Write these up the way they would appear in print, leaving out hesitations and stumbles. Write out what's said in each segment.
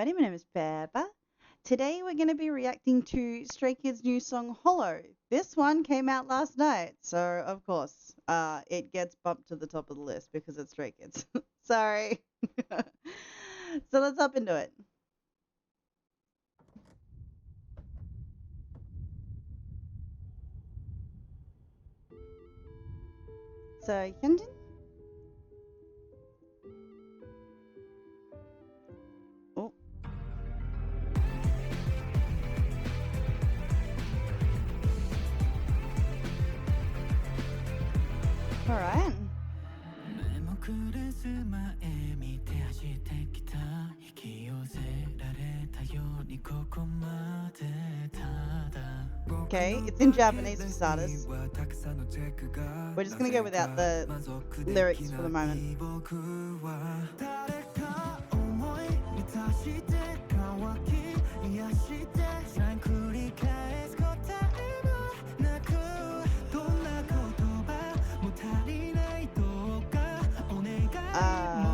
everybody. My name is Beba. Today we're going to be reacting to Stray Kids' new song Hollow. This one came out last night, so of course it gets bumped to the top of the list because it's Stray Kids. Sorry. So let's hop into it. So Hyunjin? Oh, all right. 目もくれず前見て走ってきた引き寄せられたようにここまでただ Okay, it's in Japanese for starters. We're just going to go without the lyrics for the moment. 誰か思い満たして乾き癒してさえ繰り返す答えもなくどんな言葉も足りないどうかお願いも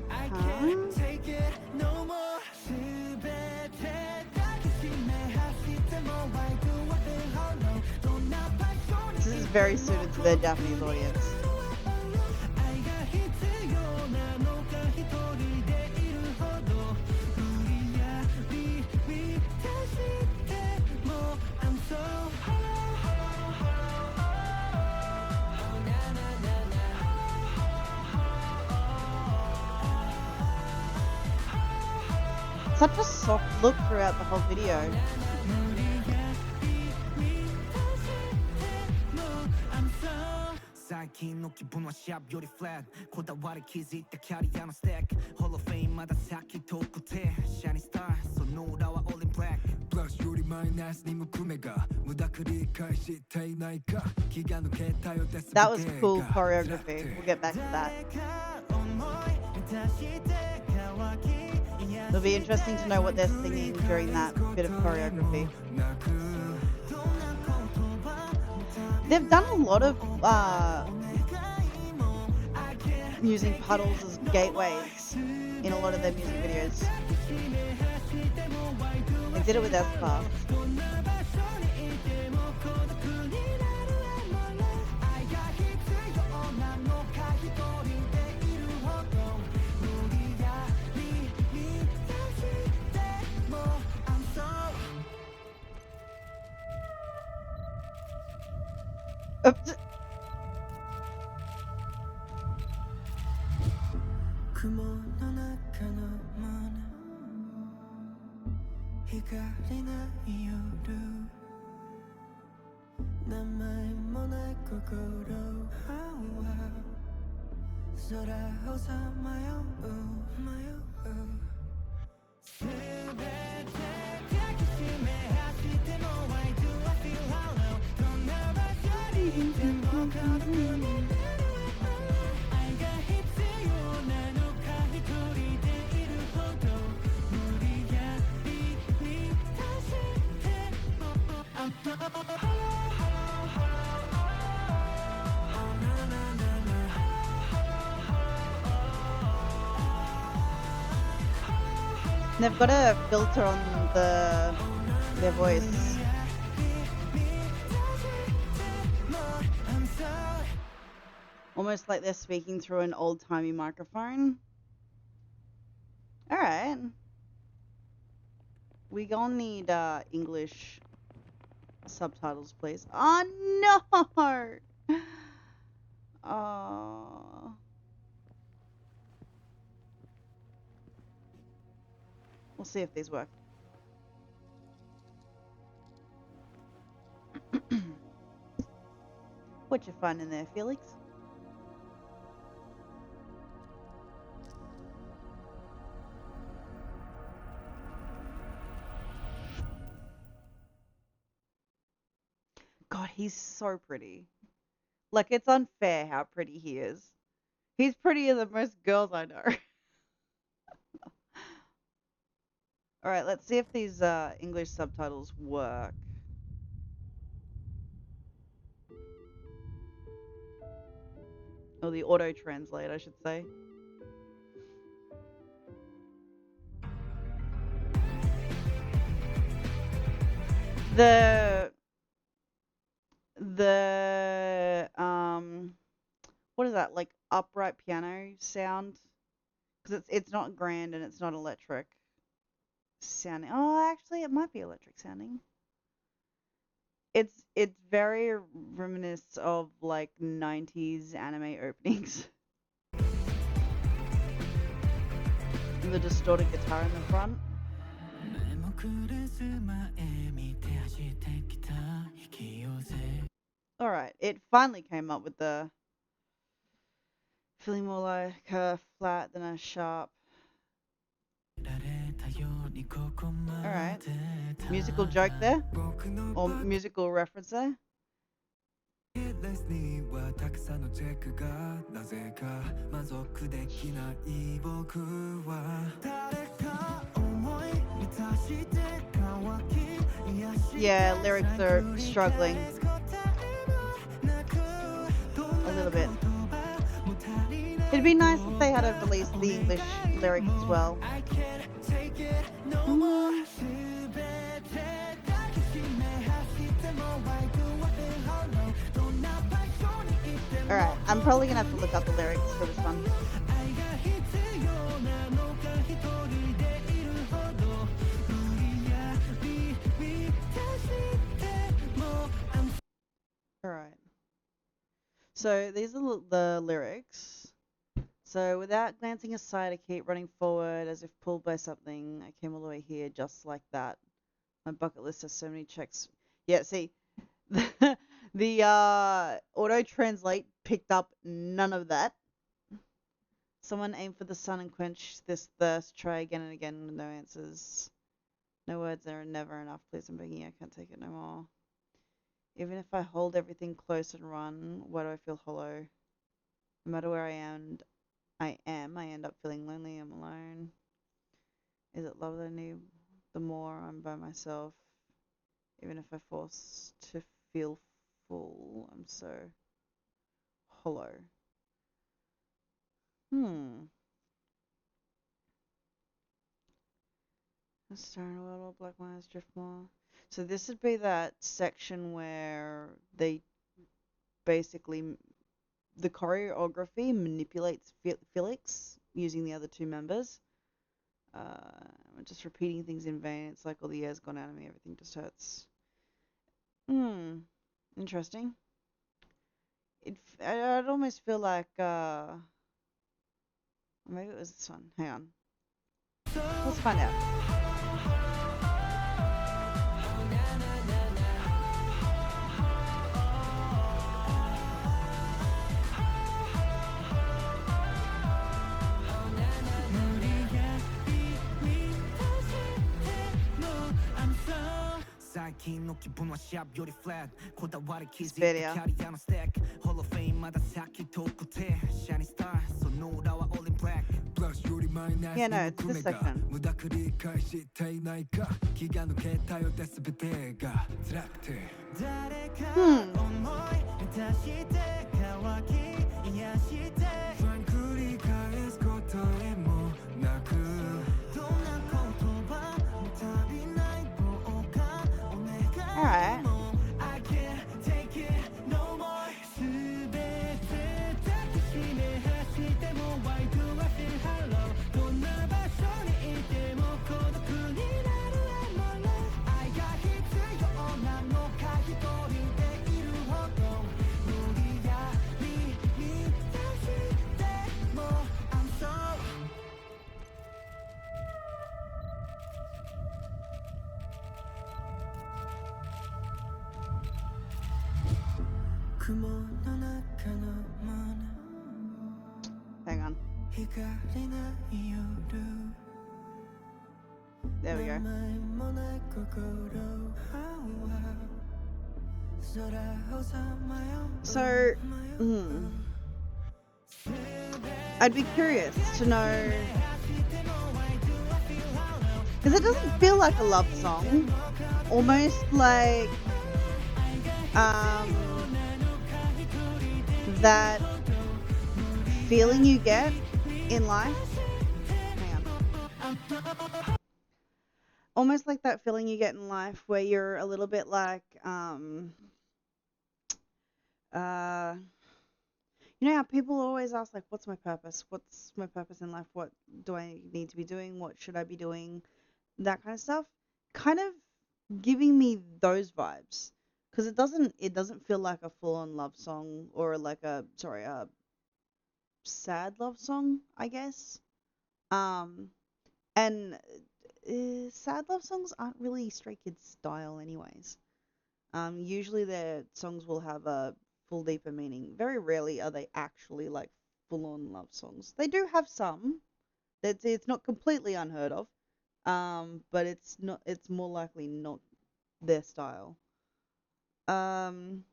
I can't take it no more 全て抱きしめ走っても Why do I feel hollow どんな場所に This is very suited to their Japanese audience. 愛が必要なのか一人でいるほど無理やり満たしても I'm so hollow Such a soft look throughout the whole video. 無理やり満たしても I'm so 最近の気分はシャープよりフラットこだわり気づいたキャリアのステックホロフェインまだ先遠くてシャイニースターその裏はオールインブラックプラスよりマイナスに向く目が無駄繰り返していないか気が抜けたよです That was cool choreography. We'll get back to that. It'll be interesting to know what they're singing during that bit of choreography. They've done a lot of using puddles as gateways in a lot of their music videos. They did it with aespa. Oops. 雲の中のもの光ない夜名前もない心空をさまよう全て抱きしめ走っても Why do I feel hollow どんな場所にいても孤独になる愛が必要なのか一人でいるほど無理やり満たしても I'm so hollow They've got a filter on their voice. Almost like they're speaking through an old-timey microphone. Alright. We gonna need English subtitles, please. Oh no! Oh. We'll see if these work. What you finding there, Felix? God, he's so pretty. Like, it's unfair how pretty he is. He's prettier than most girls I know. Alright, let's see if these English subtitles work. Or the auto-translate, I should say. The what is that, like upright piano sound? Because it's not grand and it's not electric sounding. Oh, actually, it might be electric sounding. It's very reminiscent of like 90s anime openings. The distorted guitar in the front. Alright, it finally came up with the feeling more like a flat than a sharp. Alright, musical joke there? Or musical reference there? Yeah, lyrics are struggling a little bit. It'd be nice if they had released the English lyrics as well. Alright, I'm probably gonna have to look up the lyrics for this one. Alright. So these are the lyrics. So without glancing aside, I keep running forward as if pulled by something. I came all the way here just like that. My bucket list has so many checks. Yeah, see, the auto translate picked up none of that. Someone aim for the sun and quench this thirst. Try again and again with no answers. No words there are never enough. Please, I'm begging you, I can't take it no more. Even if I hold everything close and run, why do I feel hollow? No matter where I end up feeling lonely. I'm alone. Is it love that I need? The more I'm by myself, even if I force to feel full, I'm so hollow. A star in a world where black lines drift more. So this would be that section where they basically, the choreography manipulates Felix using the other two members. I'm just repeating things in vain. It's like all the air's gone out of me. Everything just hurts. Interesting. I'd almost feel like, maybe it was this one. Hang on. Let's find out. Yeah, no, it's this section. Alright. Hang on. There we go. So, I'd be curious to know, because it doesn't feel like a love song, almost like that feeling you get in life. Hang almost like that feeling you get in life where you're a little bit like uh you know how people always ask like what's my purpose? What's my purpose in life? What do I need to be doing? What should I be doing? That kind of stuff. Kind of giving me those vibes because it doesn't feel like a full-on love song or like a sad love song, I guess. Um and sad love songs aren't really Stray Kids style anyways. Usually their songs will have a full deeper meaning. Very rarely are they actually like full-on love songs. They do have some. It's not completely unheard of. But it's more likely not their style. Um,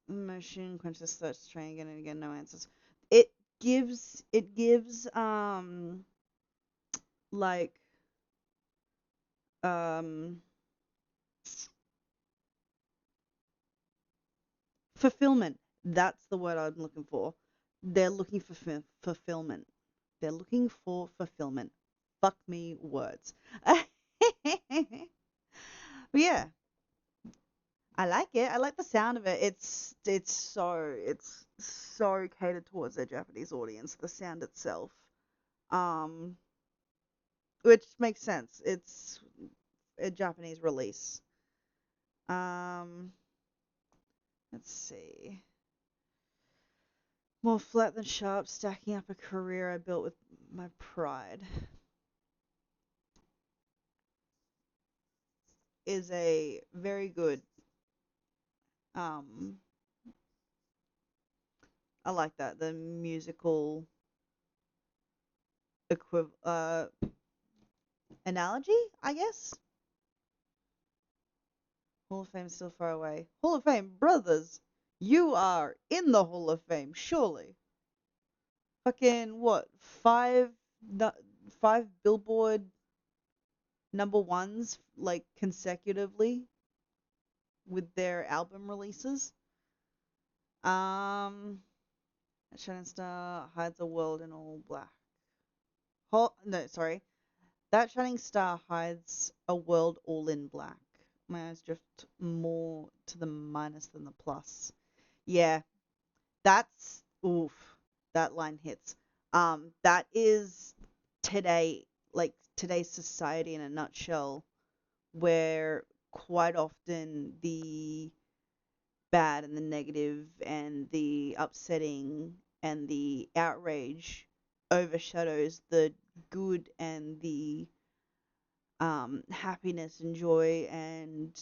Machine Quenches search train again and again, no answers. It gives like um fulfillment. That's the word I'm looking for. They're looking for fulfillment. They're looking for fulfillment. Fuck me words. But yeah, I like it. I like the sound of it. It's so catered towards their Japanese audience, the sound itself. Um, which makes sense. It's a Japanese release. Um, let's see. More flat than sharp, stacking up a career I built with my pride is a very good um I like that. The musical analogy, I guess. Hall of Fame still far away. Hall of Fame, brothers, you are in the Hall of Fame, surely. Fucking what? Five Billboard number ones like consecutively with their album releases. Um, Shining Star hides a world in all black. No, sorry. That shining star hides a world all in black. My eyes drift more to the minus than the plus. Yeah, that's oof. That line hits. That is today, like today's society in a nutshell, where quite often the bad and the negative and the upsetting and the outrage overshadows the good and the happiness and joy and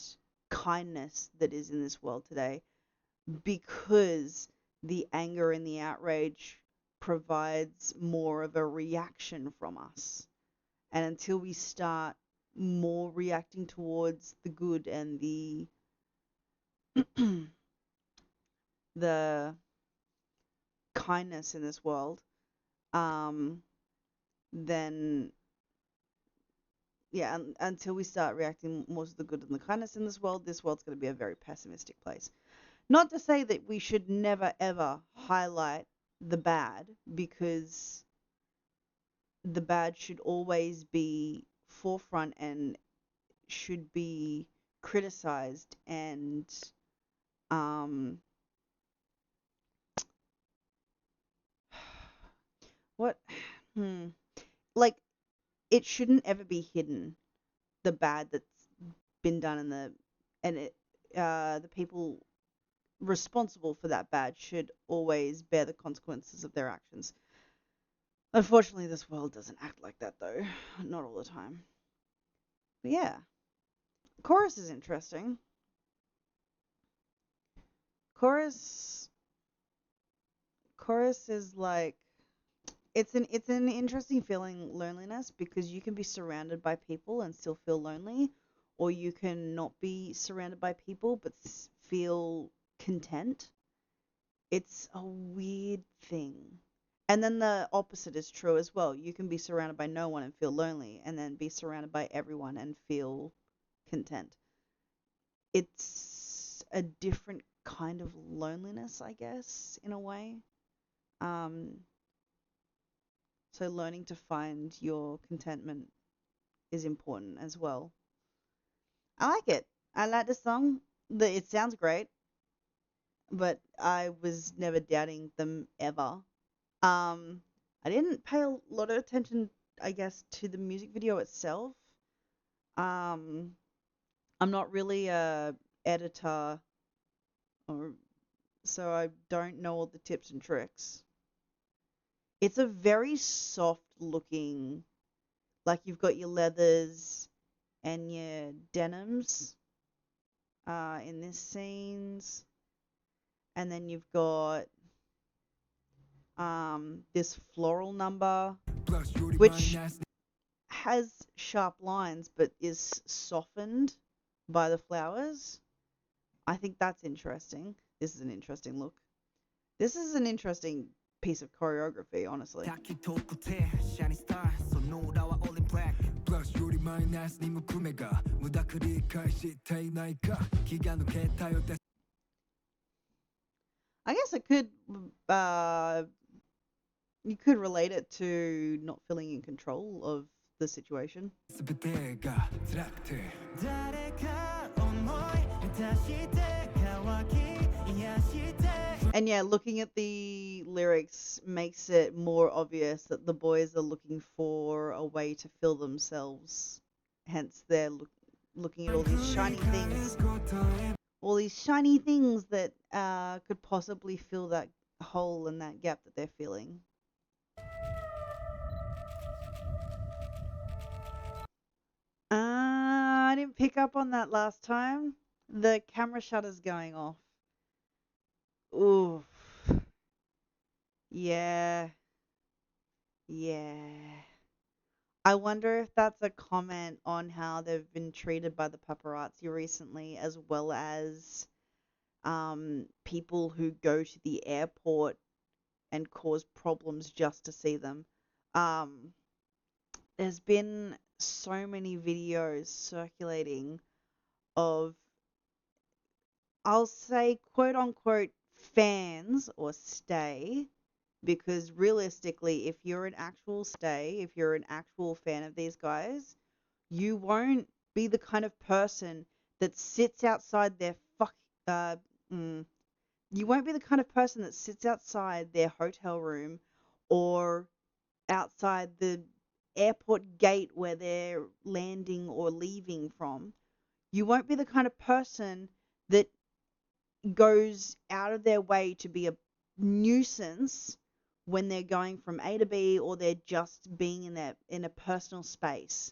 kindness that is in this world today because the anger and the outrage provides more of a reaction from us. And until we start more reacting towards the good and the kindness in this world, um, then yeah, until we start reacting more to the good and the kindness in this world's going to be a very pessimistic place. Not to say that we should never ever highlight the bad, because the bad should always be forefront and should be criticized and um what hmm like it shouldn't ever be hidden, the bad that's been done in the and it the people responsible for that bad should always bear the consequences of their actions. Unfortunately, this world doesn't act like that though. Not all the time. But yeah, chorus is interesting. Chorus chorus is like it's an interesting feeling, loneliness, because you can be surrounded by people and still feel lonely, or you can not be surrounded by people but feel content. It's a weird thing. And then the opposite is true as well. You can be surrounded by no one and feel lonely, and then be surrounded by everyone and feel content. It's a different kind of loneliness, I guess, in a way. Um, also learning to find your contentment is important as well. I like it. I like the song. It sounds great, but I was never doubting them ever. Um, I didn't pay a lot of attention, I guess, to the music video itself. Um, I'm not really a editor, or so I don't know all the tips and tricks. It's a very soft looking, like you've got your leathers and your denims in this scenes, and then you've got this floral number, which has sharp lines but is softened by the flowers. I think that's interesting. This is an interesting look. This is an interesting piece of choreography, honestly. I guess it could, you could relate it to not feeling in control of the situation. And yeah, looking at the lyrics makes it more obvious that the boys are looking for a way to fill themselves. Hence, they're looking at all these shiny things. All these shiny things that could possibly fill that hole and that gap that they're feeling. I didn't pick up on that last time. The camera shutter's going off. Oof. Yeah. I wonder if that's a comment on how they've been treated by the paparazzi recently, as well as people who go to the airport and cause problems just to see them. There's been so many videos circulating of, I'll say, quote unquote, fans or stay, because realistically, if you're an actual stay, if you're an actual fan of these guys, you won't be the kind of person that sits outside their you won't be the kind of person that sits outside their hotel room or outside the airport gate where they're landing or leaving from. You won't be the kind of person that goes out of their way to be a nuisance when they're going from A to B, or they're just being in a personal space.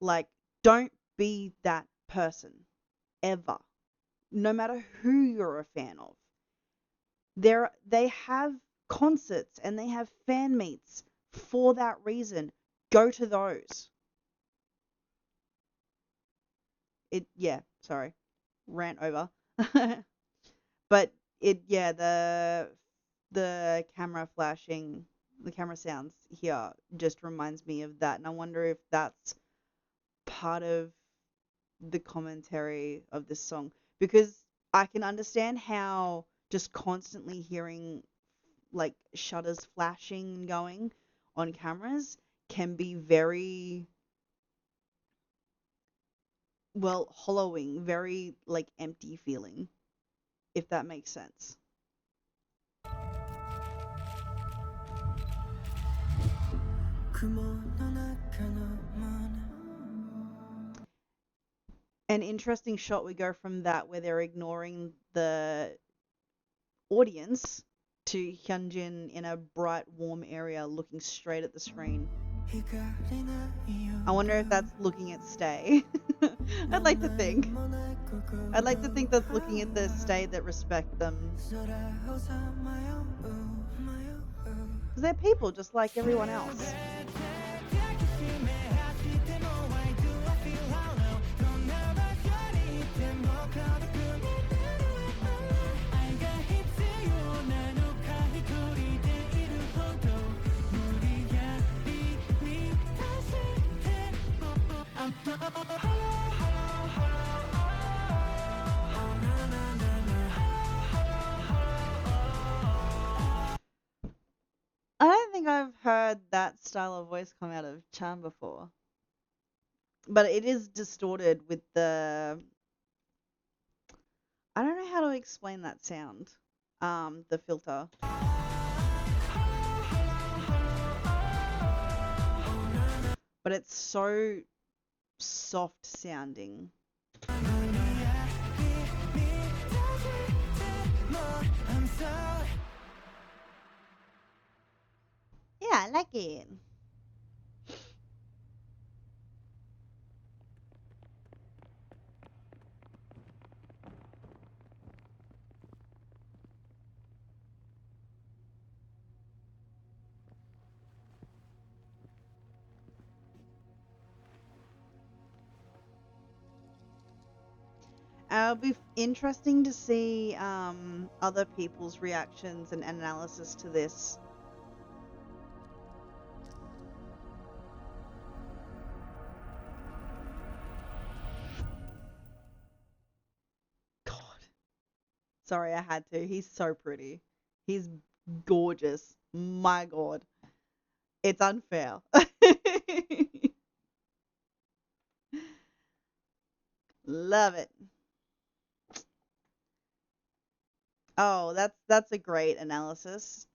Like, don't be that person ever, no matter who you're a fan of. They have concerts and they have fan meets for that reason. Go to those. Sorry, rant over. But the camera flashing, the camera sounds here just reminds me of that, and I wonder if that's part of the commentary of this song, because I can understand how just constantly hearing like shutters flashing and going on cameras can be very, well, hollowing, very like empty feeling, if that makes sense. An interesting shot, we go from that where they're ignoring the audience to Hyunjin in a bright, warm area looking straight at the screen. I wonder if that's looking at Stay. I'd like to think that's looking at the Stay that respect them. Because they're people just like everyone else. I don't think I've heard that that style of voice come out of Chan before. But it is distorted with the... I don't know how to explain that sound. The filter. But it's so soft sounding. Yeah, I like it. It'll be interesting to see other people's reactions and analysis to this. God. Sorry, I had to. He's so pretty. He's gorgeous. My God. It's unfair. Love it. Oh, that's a great analysis.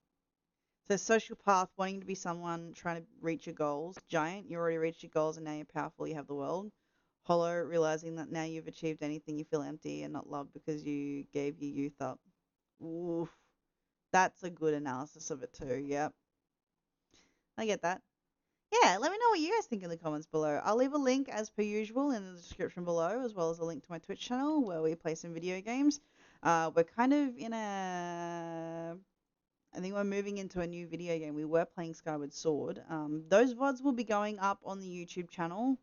So sociopath wanting to be someone trying to reach your goals. Giant, you already reached your goals and now you're powerful, you have the world. Hollow, realizing that now you've achieved anything, you feel empty and not loved because you gave your youth up. Oof. That's a good analysis of it too, yep. I get that. Yeah, let me know what you guys think in the comments below. I'll leave a link as per usual in the description below, as well as a link to my Twitch channel where we play some video games. We're kind of in a... I think we're moving into a new video game. We were playing Skyward Sword. Those VODs will be going up on the YouTube channel.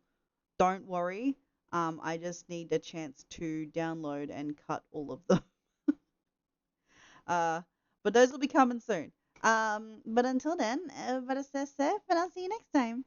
Don't worry. I just need a chance to download and cut all of them. But those will be coming soon. But until then, everybody stay safe and I'll see you next time.